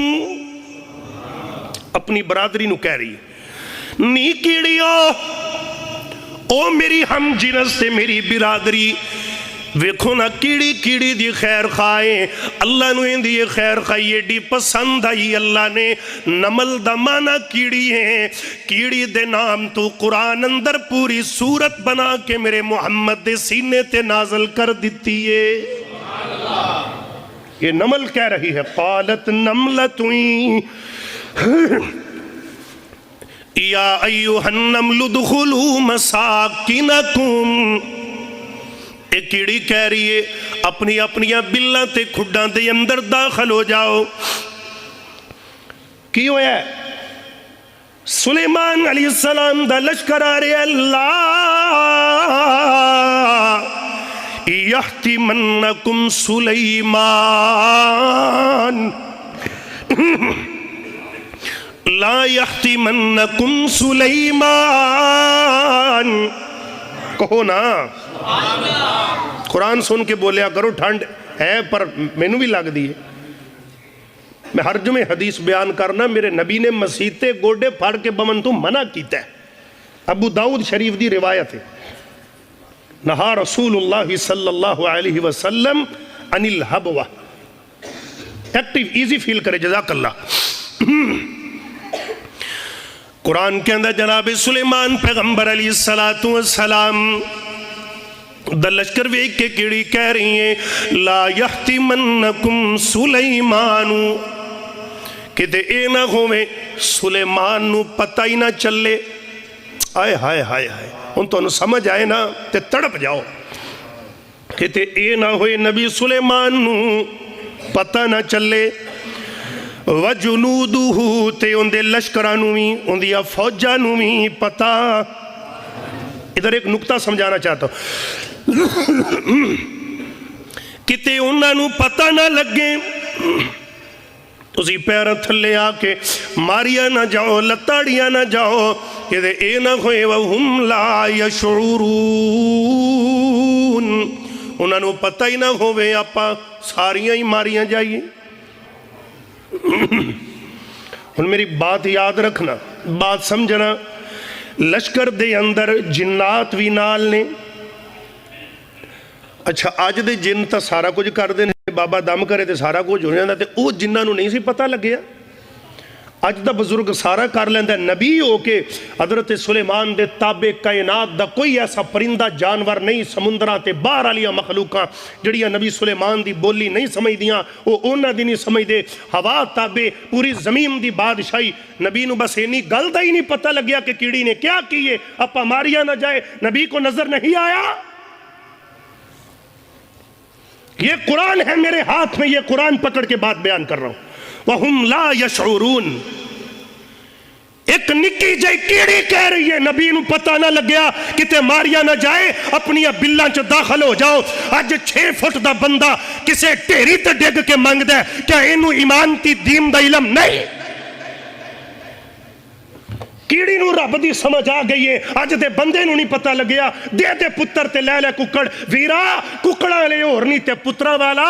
اپنی برادری نو کہہ رہی ہے، نی کیڑیو او میری ہم جنس تے میری برادری، ویکھو نا کیڑی کیڑی دی خیر خواہیں، اللہ نو ان دی خیر خواہی ایڈی پسند آئی، اللہ نے نمل دا معنی کیڑی ہیں، کیڑی دے نام تو قرآن اندر پوری صورت بنا کے میرے محمد دے سینے تے نازل کر دیتی ہے۔ یہ نمل کہہ رہی ہے قالت نملۃ یا ایھا النمل ادخلوا مساکنکم، ایک کیڑی کہہ رہی ہے اپنی اپنیاں بلاں تے کھڈاں دے اندر داخل ہو جاؤ۔ کی ہویا ہے؟ سلیمان علیہ السلام دا لشکر آ رہے اللہ یحتمنکم سلیمان، لا یحتمنکم سلیمان، کہو نا قرآن سن کے بولیا کرو، ٹھنڈ ہے پر میں نو بھی لگ دیئے، میں ہر جمعے حدیث بیان کرنا، میرے نبی نے مسیتے گوڑے پھاڑ کے بمن تو منع کیتا ہے، ابو داؤد شریف دی روایت ہے، نہا رسول اللہ صلی اللہ علیہ وسلم عن الحبوہ، ایکٹیو ایزی فیل کرے، جزاک اللہ۔ قرآن کے اندر جناب سلیمان پیغمبر علیہ السلام دا لشکر ویک کے کیڑی کہہ رہی ہیں لا یحتمنکم سلیمان، کہ دے اے نہ ہوئے سلیمان نو پتہ ہی نہ چلے، آئے ہائے ہائے ہائے، ان تو انہوں سمجھ آئے نا تے تڑپ جاؤ، کہ دے اے نہ ہوئے نبی سلیمان نو پتہ نہ چلے، وجنودہو تے ان دے لشکرانو بھی ان دیا فوجانو بھی پتہ۔ ادھر ایک نکتہ سمجھانا چاہتا ہوں، کتے انہاں نو پتہ نہ لگے، اسی پیر تھلے آ کے ماریا نہ جاؤ، لتاڑیا نہ جاؤ، کہ دے اے نہ ہوئے وہم لا یشعرون، انہاں نو پتہ ہی نہ ہوئے آپا ساریاں ہی ماریاں جائیے۔ ان میری بات یاد رکھنا، بات سمجھنا، لشکر دے اندر جنات بھی نال نے، اچھا آج دے جن تا سارا کچھ کر دے، بابا دم کرے تے سارا کچھ ہو جاندہ تے او جنہاں نو نہیں سی پتہ لگیا، اج دا بزرگ سارا کر لیندہ، نبی ہو کے حضرت سلیمان دے تابع کائنات دا کوئی ایسا پرندہ جانور نہیں، سمندران تے باہر آلیاں مخلوقاں جڑیاں نبی سلیمان دی بولی نہیں سمجھ دیاں، وہ اونا دی نہیں سمجھ دے، ہوا تابع پوری زمین دی بادشاہی، نبی نو بس اینی گل دا ہی نہیں پتہ لگیا کہ کیڑی نے کیا کیے، اپا ماریا نہ جائے، نبی کو نظر نہیں آیا۔ یہ قرآن ہے میرے ہاتھ میں، یہ قرآن پکڑ کے بات بیان کر رہا ہوں، وَهُمْ لَا يَشْعُرُونَ، ایک نکی نکی جائی کیڑی کہہ رہی ہے نبی نو پتہ نہ لگیا کتے ماریا نہ جائے اپنی بلاں چ داخل ہو جاؤ اج 6 فٹ دا بندہ کسے ٹھیری تے ڈگ کے منگ دے کیا اینو ایمان تی دین دا علم نہیں کیڑی نو رب دی سمجھ آ گئی ہے اج دے بندے نو نہیں پتہ لگیا دے پتر تے لے لے ککڑ ویرا ککڑا لے اور نہیں تے پترا والا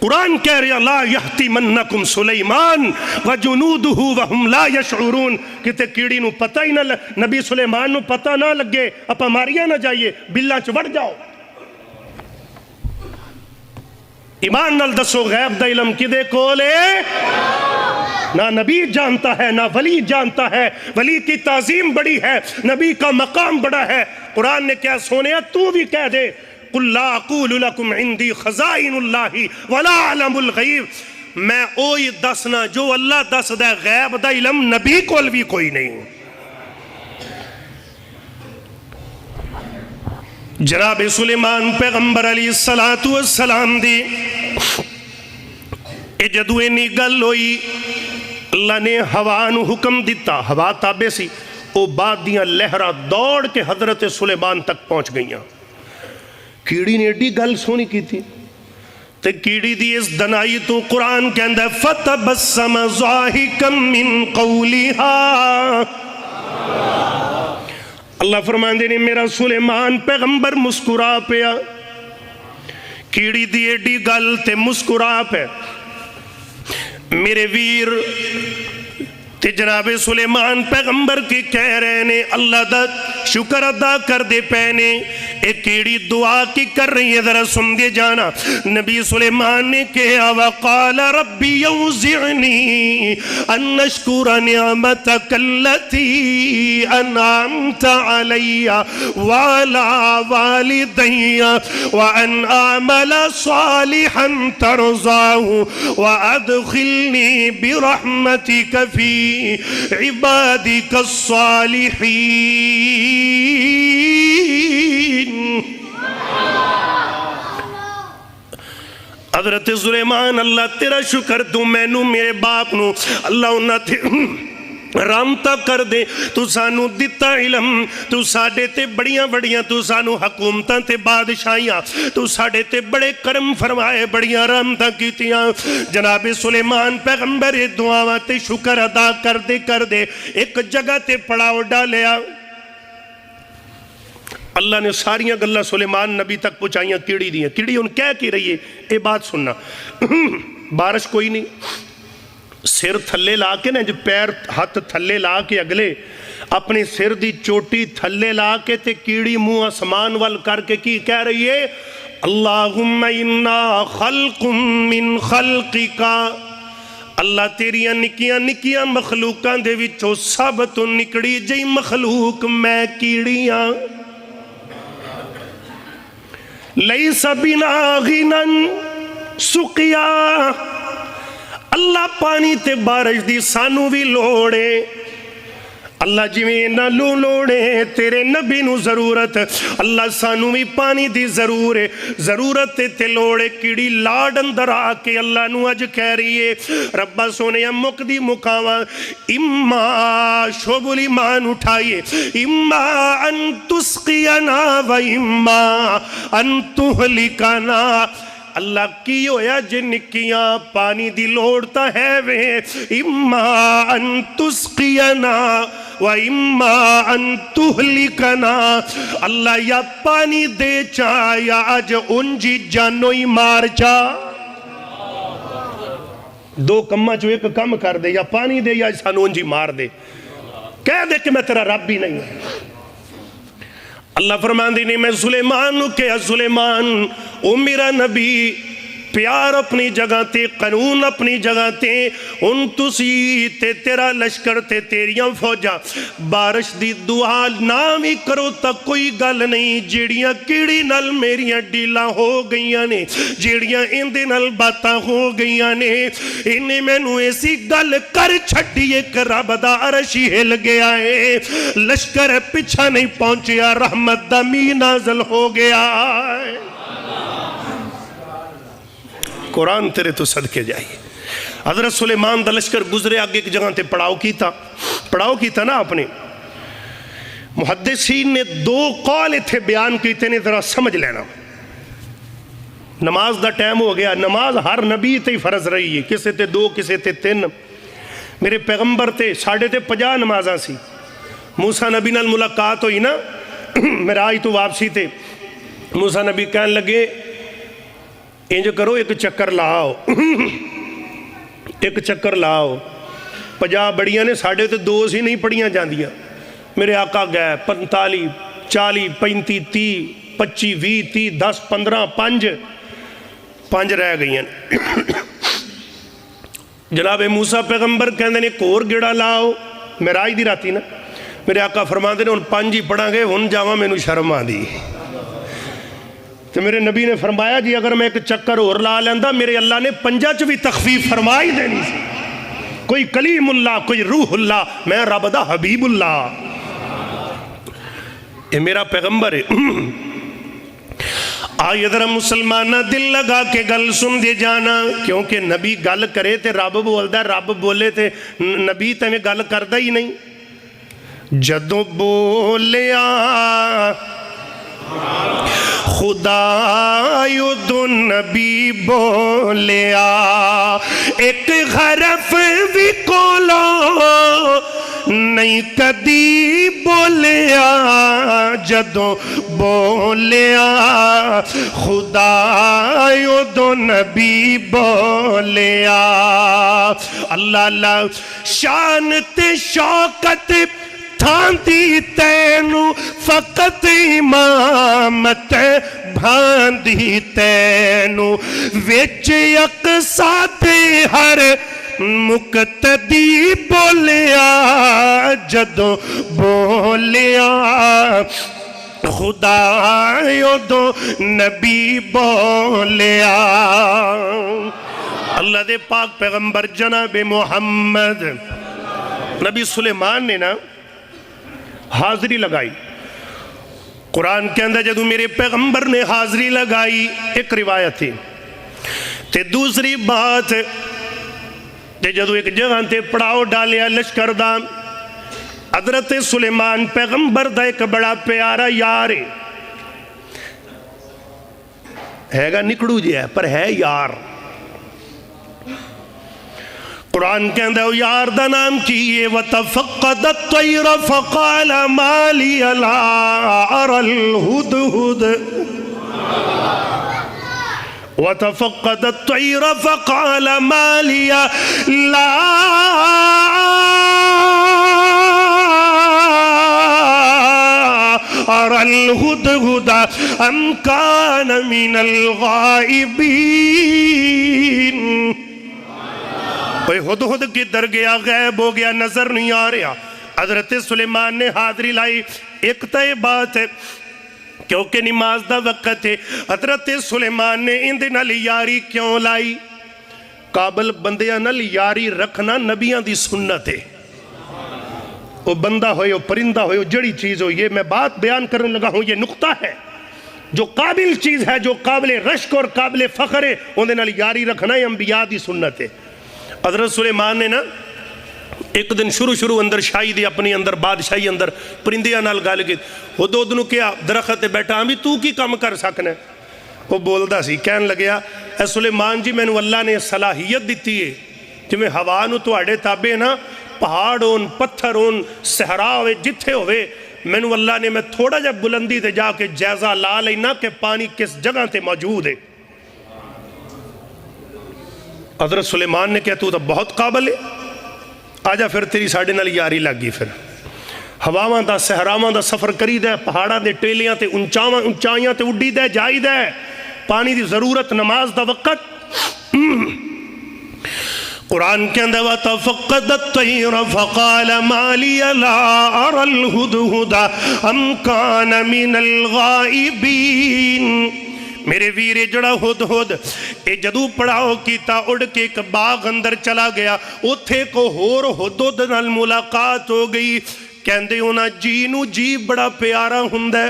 قرآن کہہ رہا لا یحتمنکم سلیمان وجنودہ وہم لا یشعرون کتے کیڑی نو پتہ ہی نہ نبی سلیمان نو پتہ نہ لگے اپا ماریا نہ جائیے بلا چوڑ جاؤ ایمان نال دسو غیب دا علم کدے کولے نہ نبی جانتا ہے نہ ولی جانتا ہے ولی کی تعظیم بڑی ہے نبی کا مقام بڑا ہے قرآن نے کیا سونیا تو بھی کہہ دے قل لا اقول لکم عندی خزائن اللہ ولا علم الغیب میں اوہی دسنا جو اللہ دس دے غیب دا علم نبی کول بھی کوئی نہیں جناب سلیمان پیغمبر علیہ السلام دی اے جدو اینی گل ہوئی اللہ نے ہوا نو حکم دیتا ہوا تابع سی او بعد دیاں لہرہ دوڑ کے حضرت سلیمان تک پہنچ گئیاں کیڑی نے ایڈی گل سونی کی تھی تے کیڑی دی اس دنائی تو قرآن کہندہ فتبسم ضاحکا من قولیہا اللہ فرماندے نے میرا سلیمان پیغمبر مسکرا پیا کیڑی دی ایڈی گل تے مسکرا پہ میرے ویر تے جناب سلیمان پیغمبر کی کہہ رہے نے اللہ دا شکر ادا کر دے پینے ایک کیڑی دعا کی کر رہی ہے ذرا سن دے جانا نبی سلیمان نے کہا وقال ربی یوزعنی ان نشکر نعمتک اللتی انعمت علی وعلا والدی وان اعمل صالحا ترضاه وادخلنی برحمتک فی عبادک الصالحین حضرت سلیمان اللہ تیرا شکر تو میں نو میرے باپ نو اللہ انہاں تھے رامتا کر دے تو سانو دیتا علم تو ساڑے تے بڑیاں بڑیاں تو سانو حکومتاں تے بادشاہیاں تو ساڑے تے بڑے کرم فرمائے بڑیاں رامتا کیتیاں جناب سلیمان پیغمبر دعاواں تے شکر ادا کر دے ایک جگہ تے پڑاؤ ڈالیا اللہ نے ساریاں گلہ سلیمان نبی تک پہنچائیاں کیڑی دیاں کیڑی ان کہہ کی رہی ہے اے بات سننا بارش کوئی نہیں سر تھلے لا کے نا جو پیر ہاتھ تھلے لا کے اگلے اپنی سر دی چوٹی تھلے لا کے تے کیڑی منہ آسمان وال کر کے کی کہہ رہی ہے اللہم انا خلق من خلقکا اللہ تیریاں نکیاں مخلوقاں دے وچوں سب تو نکڑی جئی مخلوق میں کیڑیاں لیس بنا غنن سقیا اللہ پانی تے بارش دی سانو بھی لوڑے اللہ جویں نہ لوڑے تیرے نبی نو ضرورت اللہ سانو بھی پانی دی ضرورت تے لوڑے کیڑی لاڈ اندر آکے اللہ نو اج کہہ رہی ہے ربا سونے مک دی مکاواں اما شعب الایمان اٹھائیے اما ان تسقینا و اما ان تہلکنا اللہ کی ہویا جنکیاں پانی دی لوڑتا ہے وے اما ان تسقینا و اما ان تہلکنا اللہ یا پانی دے چاہ یا آج انجی جانوئی مار چاہ دو کمہ جو ایک کم کر دے یا پانی دے یا سانو انجی مار دے کہہ دے کہ میں تیرا رب بھی نہیں ہوں اللہ فرمان دی نہیں میں سلیمان کہ سلیمان او میرا نبی پیار اپنی جگہ تے قانون اپنی جگہ تے ان تسی تے تیرا لشکر تے تیریاں فوجا بارش دی دعا نامی کرو تا کوئی گل نہیں جیڑیاں کیڑی نل میریاں ڈیلا ہو گئیاں نے جیڑیاں اندے نل باتا ہو گئیاں نے انہیں میں نو ایسی گل کر چھٹی ایک رب دا عرشی ہل گیا ہے لشکر پچھا نہیں پہنچیا رحمت دا می نازل ہو گیا ہے قرآن تیرے تو صدقے جائیے. حضرت سلیمان دا لشکر گزرے آگے ایک جگہ تے پڑاؤ کیتا نا آپ نے. محدثین نے 2 قول اتھے بیان کیتے نے، ذرا سمجھ لینا. نماز دا ٹائم ہو گیا. نماز ہر نبی تے فرض رہی ہے، کسے تے 2 کسے تے 3. میرے پیغمبر تے 50 نمازاں سی. موسیٰ نبی نال ملاقات ہوئی نا معراج تو واپسی تے. موسیٰ نبی کہن لگے انج کرو ایک چکر لاؤ ایک چکر لاؤ. 50 بڑیاں نے 2.5 سی نہیں پڑھیاں جاندیاں. میرے آقا گئے 45 40 35 30 25 20 30 10 15 5 رہ گئی ہیں. جناب موسیٰ پیغمبر کہندے نے ایک اور گیڑا لاؤ. معراج دی راتی نا. میرے آقا فرماندے نے ہن 5 ہی پڑھاں گے، ہن جاواں مینوں شرم آندی. تو میرے نبی نے فرمایا جی اگر میں ایک چکر اور لا لیندا میرے اللہ نے 5 چ بھی تخفیف فرمائی دینی سی. کوئی کلیم اللہ، کوئی روح اللہ، میں رب دا حبیب اللہ. یہ میرا پیغمبر ہے. آئیے ذرا مسلمانہ دل لگا کے گل سن دے جانا، کیونکہ نبی گل کرے تے رب بولدا، رب بولے تے نبی تے گل کردا ہی نہیں. جدوں بولیا خدا یدو نبی بولیا، ایک حرف بھی کولو نہیں کدی بولیا. جدوں بولیا خدا یدو نبی بولیا. اللہ اللہ شان تے شوکت تھاندی تینو فقط امامت بھاندی تینو وچ یکساں تے ہر مقتدی بولیا. جدوں بولیا خدا یدو نبی بولیا. اللہ دے پاک پیغمبر جناب محمد نبی سلیمان نے نا حاضری لگائی. قرآن کے اندر جدو میرے پیغمبر نے حاضری لگائی ایک روایت تھی. تے دوسری بات تے جدو ایک جگہ تے پڑاؤ ڈالیا لشکر دا. حضرت سلیمان پیغمبر دا ایک بڑا پیارا یار ہے گا، نکڑو جی ہے پر ہے یار. قرآن کے اندر یار دا نام کیے وَتَفَقَّدَ الطَّيْرَ فَقَالَ مَا لِيَ لَا أَرَى الْهُدْهُدْ. وَتَفَقَّدَ الطَّيْرَ فَقَالَ مَا لِيَ لَا أَرَى الْهُدْهُدَ أَمْ كَانَ مِنَ الْغَائِبِينَ. کوئی ہدہد کی در گیا، غیب ہو گیا، نظر نہیں آ رہا. حضرت سلیمان نے حاضری لائی. ایک تے بات ہے کیونکہ نماز دا وقت ہے. حضرت سلیمان نے اندے نال یاری کیوں لائی؟ قابل بندیاں نال یاری رکھنا نبیاں دی سنت ہے. وہ بندہ ہوئے، وہ پرندہ ہوئے، وہ جڑی چیز ہو. یہ میں بات بیان کرنے لگا ہوں، یہ نقطہ ہے جو قابل چیز ہے، جو قابل رشک اور قابل فخر ہے، اندے نال یاری رکھنا یہ انبیاء دی سنت ہے. حضرت سلیمان نے نا ایک دن شروع اندر شاہی دی اپنی اندر بادشاہی اندر پرندیاں نال گل کی. ہدہد نو کیا درخت بیٹھا ہم بھی تو کی کم کر سکنا. وہ بولدا سی کہن لگیا اے سلیمان جی مینوں اللہ نے صلاحیت دیتی ہے جویں ہوا نو تواڈے تابع نا پہاڑ ہون پتھر ہون صحرا ہوئے جتھے ہوئے مینوں اللہ نے میں تھوڑا جا بلندی تے جا کے جائزہ لا لینا کہ پانی کس جگہ تے موجود ہے. حضرت سلیمان نے کہا تو بہت قابل ہے، آجا پھر تیری ساڑھے نال یاری لگی. پھر ہواواں دا صحراواں دا سفر کری دے، پہاڑاں دے ٹیلیاں تے اونچائیاں تے اڈی دے جائی دے. پانی دی ضرورت، نماز دا وقت. قرآن کے اندر وَتَفَقَّدَ الطَّيْرَ فَقَالَ مَا لِيَ لَا أَرَى الْهُدْهُدَ أَمْ كَانَ مِنَ الْغَائِبِينَ. میرے ویرے جڑا ہدہد اے جدو پڑاؤ کیتا اڑ کے ایک باغ اندر چلا گیا. اتھے کو ہور ہدہد نال ملاقات ہو گئی. کہندے ہونا جی نو جی بڑا پیارا ہندہ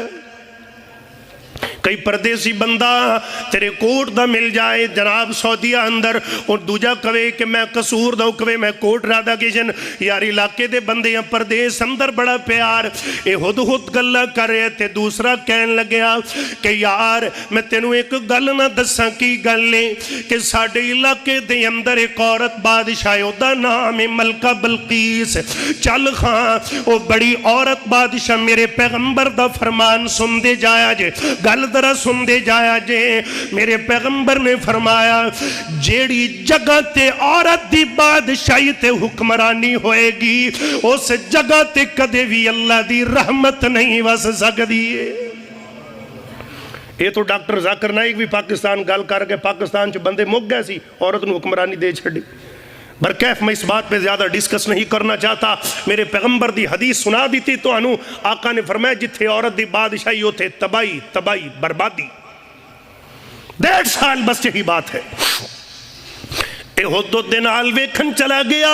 کئی پردیسی بندہ تیرے کوٹ دا مل جائے جناب سعودیہ اندر اور دوجہ کہے کہ میں قصور دا کہے میں کوٹ رادا کشن یار علاقے دے بندے ہیں پردیس اندر بڑا پیار اے ہد ہد گلہ کر رہے تھے دوسرا کہن لگیا کہ یار میں تینوں ایک گل نہ دساں کی گل لیں کہ ساڑھے علاقے دے اندر ایک عورت بادشاہ دا نام ملکہ بلقیس چل خان وہ بڑی عورت بادشاہ میرے پیغمبر دا فرمان سن دے جایا جے گل ذرا سن دے جایا جے میرے پیغمبر نے فرمایا جیڑی جگہ تے عورت دی بادشاہی تے حکمرانی ہوئے گی اس جگہ تے کدے بھی اللہ دی رحمت نہیں وس سکدی ہے یہ تو ڈاکٹر ذاکر نائک بھی پاکستان گل کر کے پاکستان چ بندے مک گئے سی عورت نے حکمرانی دے چھڑی برکیف میں اس بات پہ زیادہ ڈسکس نہیں کرنا چاہتا میرے پیغمبر دی حدیث سنا دی تھی تو انہوں آقا نے فرمایا جتھے عورت دی بادشاہی ہوتے تباہی تباہی بربادی 1.5 سال بس یہی بات ہے اے حدود دنال ویکھن چلا گیا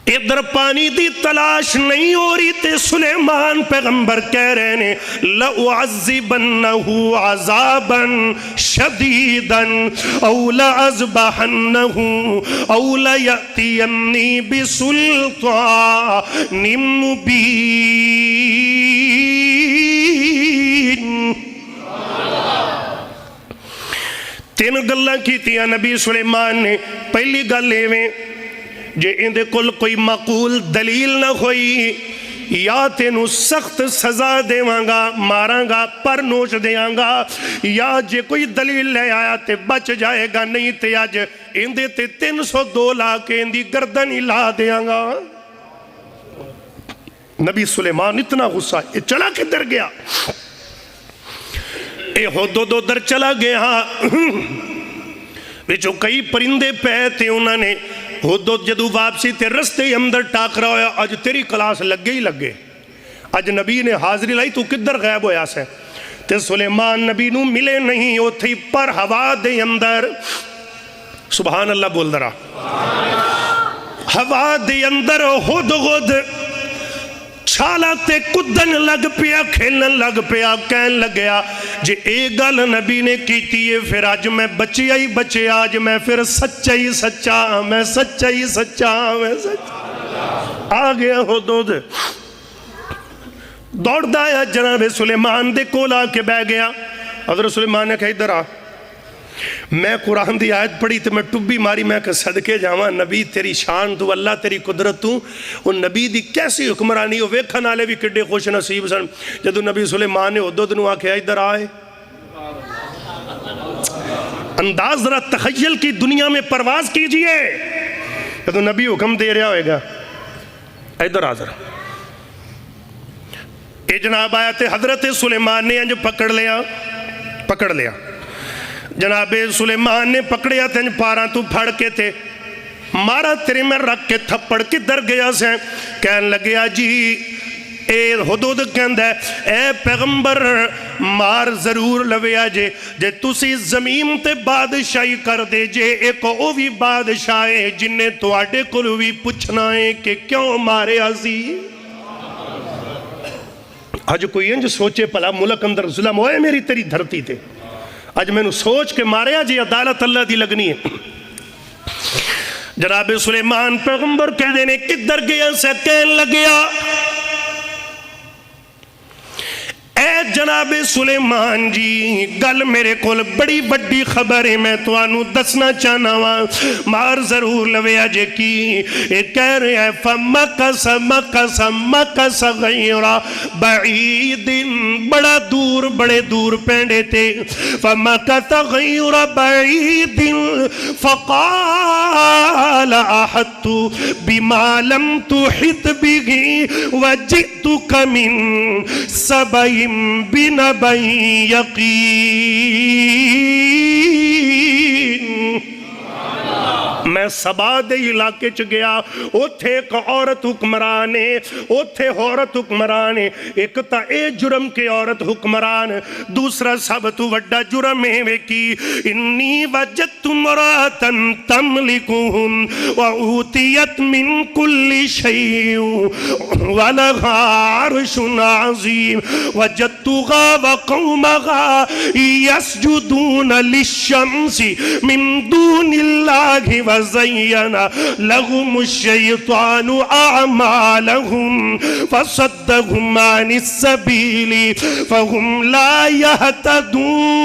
ادھر پانی دی تلاش نہیں ہو رہی تے سلیمان پیغمبر کہہ رہے نے لَأُعَذِّبَنَّهُ عَذَابًا شَدِيدًا أَوْ لَأَذْبَحَنَّهُ أَوْ لَيَأْتِيَنِّي بِسُلْطَانٍ مُبِينٍ تین گلاں کی تیاں نبی سلیمان نے پہلی گل ایویں جے اندے کل کوئی معقول دلیل نہ ہوئی یا تینو سخت سزا دیواں گا ماراں گا پر نوش دیاں گا یا جے کوئی دلیل لے آیا تے بچ جائے گا نہیں تے آج اندے تے 302 لاکھ اندی گردن ہی لا دیاں گا نبی سلیمان اتنا غصہ یہ چلا کدھر گیا اے حدود ادھر چلا گیا جو کئی پرندے پہ تھے انہوں نے حدود جدو واپسی تے رستے اندر ٹاک رہا ہویا آج تیری کلاس لگے ہی لگے آج نبی نے حاضری لائی تو کدھر غیب ہویا سے تے سلیمان نبی نو ملے نہیں ہو تھی پر ہوا دے اندر سبحان اللہ بول درہ ہوا دے اندر حدود چھالا تے کدن لگ پیا کھیلن لگ پیا کہن لگیا جے اے گل نبی نے کیتی ہے پھر آج میں بچیا ہی بچے آج میں پھر سچا ہی سچا میں سچا ہی سچا میں سچا آ گیا حدود دوڑ دایا جناب سلیمان دے کولا کے بہ گیا حضرت سلیمان نے کہا ادھر آ میں قرآن دی آیت پڑھی تو میں ٹبی ماری میں کہ صدقے جاواں نبی تیری شان تو اللہ تیری قدرت تو وہ نبی دی کیسی حکمرانی ہو ویکھن والے بھی کڈے خوش نصیب سن جدو نبی سلیمان نے حدود نو آکھیا ادھر آئے انداز ذرا تخیل کی دنیا میں پرواز کیجئے جدو نبی حکم دے رہا ہوئے گا ادھر آ ذرا اے جناب آیا تے حضرت سلیمان نے انج پکڑ لیا جناب سلیمان نے پکڑیا تھے پاراں تو پھڑ کے تھے مارا تیرے میں رکھ کے تھپڑ کی در گیا سے کہن لگیا جی اے حدود کہندہ ہے اے پیغمبر مار ضرور لویا جے تُسی زمین تے بادشاہی کر دے جے ایک او بھی بادشاہ ہے جنہیں تو آڈے کلو بھی پوچھنا ہے کہ کیوں مارے عزیز آج کوئی انج سوچے پلا ملک اندر ظلم ہوئے میری تیری دھرتی تے آج میں نے سوچ کے ماریا جی عدالت اللہ دی لگنی ہے جناب سلیمان پیغمبر کہہ دینے کدھر گیا سے کہن لگیا اے جناب سلیمان جی گل میرے کول بڑی بڑی خبر ہے میں تو آنو دسنا چاہنا وہاں مار ضرور لویا جے کی اے کہہ رہے ہیں فَمَكَسَ غَيْرَ بَعِيدٍ بڑا دور بڑے دور پینڈے تھے فَمَكَسَ غَيْرَ بَعِيدٍ فَقَالَ أَحَدْتُ بِمَا لَمْ تُحِطْ بِهِ وَجِئْتُكَ مِنْ سَبَيٍ بِنَبَيٍ یقین میں سبا دے علاقے چ گیا، اوتھے ایک عورت حکمران ہے، اوتھے عورت حکمران ہے۔ ایک تا اے جرم کے عورت حکمران، دوسرا سب تو وڈا جرم ہے کی انی وجدت امرأة تملکہم وأوتیت من کل شیء ولہا عرش عظیم وجدتها وقومها يسجدون للشمس من دون اللہ وزین لهم الشیطان اعمالهم فصدهم عن السبیل فهم لا يهتدون۔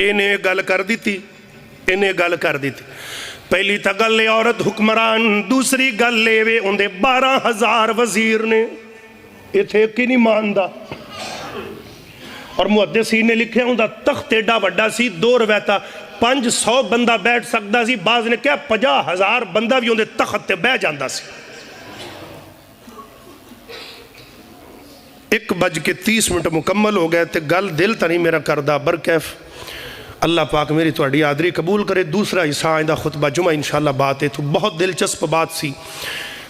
انہیں گل کر دیتی، انہیں گل کر دیتی۔ پہلی تا گل لے عورت حکمران، دوسری گل لے وے اندے 12,000 وزیر نے، اتھے کی نہیں ماندا۔ اور محدثین نے لکھے ہوں دا تخت ایڈا وڈا سی، 2 روایتاں 500 بندہ بیٹھ سکتا سی، بعض نے کہا 50,000 بندہ بھی اندے تخت تے بیٹھ جاندا سی۔ 1:30 مکمل ہو گئے تے گل دل تا نہیں میرا کردہ برکیف اللہ پاک میری تواڈی حاضری قبول کرے۔ دوسرا حصہ آئندہ خطبہ جمعہ انشاءاللہ بات ہے تو بہت دلچسپ بات سی،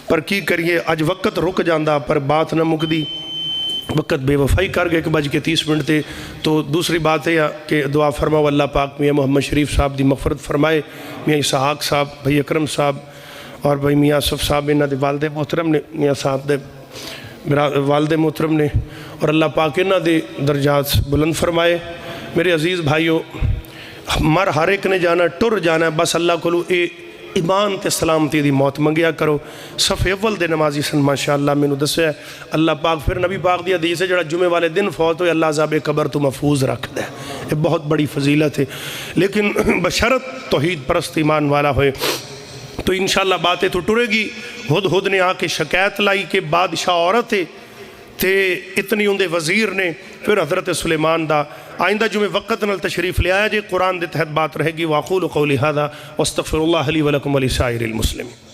پر کی کریے اج وقت رک جاندہ پر بات نہ مکدی، وقت بے وفائی کر گئے 1:30 تے۔ تو دوسری بات ہے کہ دعا فرماؤ اللہ پاک میاں محمد شریف صاحب دی مغفرت فرمائے، میاں اسحاق صاحب، بھائی اکرم صاحب اور بھائی میاں آصف صاحب، انہاں دے والد محترم نے، میاں صاحب دے والد محترم نے، اور اللہ پاک انہاں دے درجات بلند فرمائے۔ میرے عزیز بھائیو، مر ہر ایک نے جانا، ٹر جانا ہے، بس اللہ کو اے ایمان تے سلامتی دی موت منگیا کرو۔ صف اول دے نمازی سن ماشاءاللہ میں نے دسیا ہے، اللہ پاک پھر نبی پاک دی حدیث ہے جڑا جمعے والے دن فوت ہوئے اللہ عذاب قبر تو محفوظ رکھ دے، یہ بہت بڑی فضیلت ہے، لیکن بشرط توحید پرست ایمان والا ہوئے تو انشاءاللہ باتیں تو ٹرے گی۔ ہد نے آ کے شکایت لائی کہ بادشاہ عورت ہے تے اتنی اندے وزیر نے، پھر حضرت سلیمان دا آئندہ جمعے وقت نل تشریف لے آیا جے، قرآن دے تحت بات رہے گی۔ واقول قولی ھذا واستغفر اللہ لی ولکم ولسائر المسلمین۔